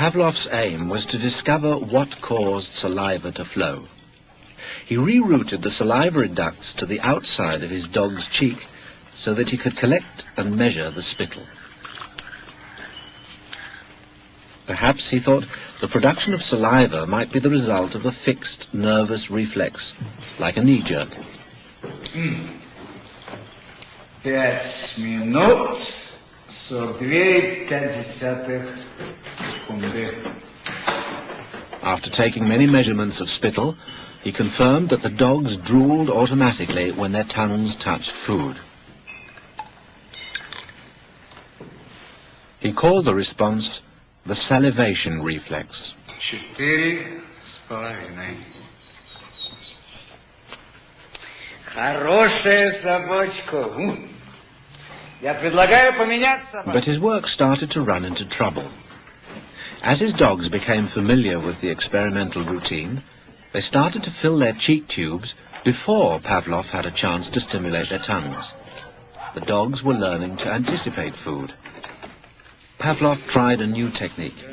Pavlov's aim was to discover what caused saliva to flow. He rerouted the salivary ducts to the outside of his dog's cheek so that he could collect and measure the spittle. Perhaps, he thought, the production of saliva might be the result of a fixed nervous reflex, like a knee jerk. 5 минут 42,5 секунды. After taking many measurements of spittle, he confirmed that the dogs drooled automatically when their tongues touched food. He called the response the salivation reflex. 4,5. Хорошая собачка. Я предлагаю поменять собаку. But his work started to run into trouble. As his dogs became familiar with the experimental routine, they started to fill their cheek tubes before Pavlov had a chance to stimulate their tongues. The dogs were learning to anticipate food. Pavlov tried a new technique.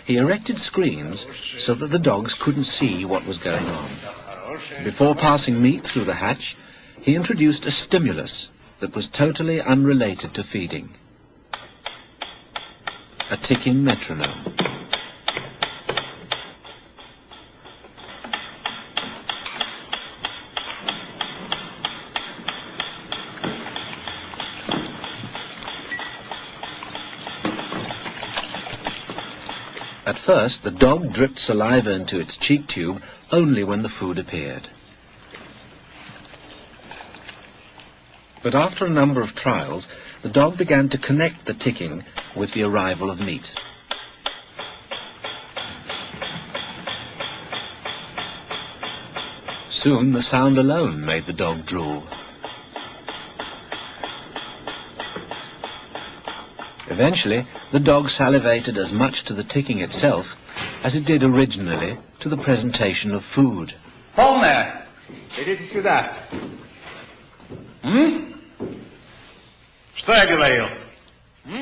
He erected screens so that the dogs couldn't see what was going on. Before passing meat through the hatch, he introduced a stimulus that was totally unrelated to feeding. A ticking metronome. At first, the dog dripped saliva into its cheek tube only when the food appeared. But after a number of trials, the dog began to connect the ticking with the arrival of meat. Soon the sound alone made the dog drool. Eventually, the dog salivated as much to the ticking itself as it did originally to the presentation of food. Полная. Идите сюда. Что я говорил?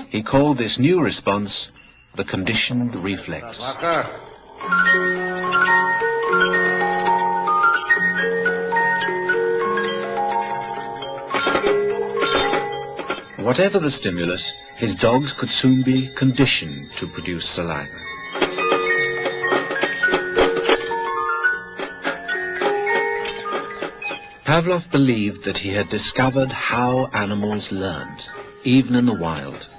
He called this new response the conditioned reflex. Whatever the stimulus, his dogs could soon be conditioned to produce saliva. Pavlov believed that he had discovered how animals learned, even in the wild.